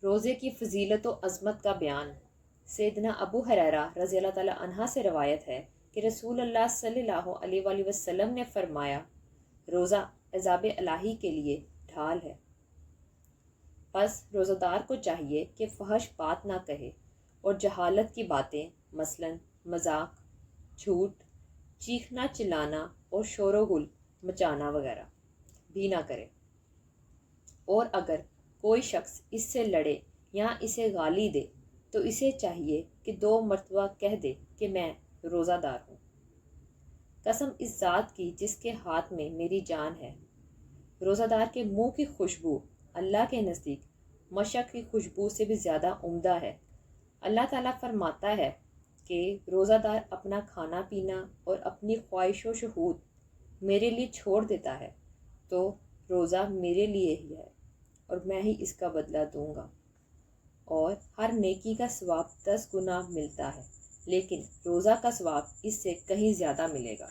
روزے کی فضیلت و عظمت کا بیان۔ سیدنا ابو ہریرہ رضی اللہ تعالیٰ عنہ سے روایت ہے کہ رسول اللہ صلی اللہ علیہ وآلہ وسلم نے فرمایا، روزہ عذاب الہی کے لیے ڈھال ہے۔ پس روزہ دار کو چاہیے کہ فحش بات نہ کہے اور جہالت کی باتیں مثلاً مذاق، جھوٹ، چیخنا چلانا اور شور و غل مچانا وغیرہ بھی نہ کرے، اور اگر کوئی شخص اس سے لڑے یا اسے گالی دے تو اسے چاہیے کہ 2 مرتبہ کہہ دے کہ میں روزہ دار ہوں۔ قسم اس ذات کی جس کے ہاتھ میں میری جان ہے، روزہ دار کے منہ کی خوشبو اللہ کے نزدیک مشک کی خوشبو سے بھی زیادہ عمدہ ہے۔ اللہ تعالیٰ فرماتا ہے کہ روزہ دار اپنا کھانا پینا اور اپنی خواہش و شہوت میرے لیے چھوڑ دیتا ہے تو روزہ میرے لیے ہی ہے اور میں ہی اس کا بدلہ دوں گا، اور ہر نیکی کا ثواب 10 گنا ملتا ہے، لیکن روزہ کا ثواب اس سے کہیں زیادہ ملے گا۔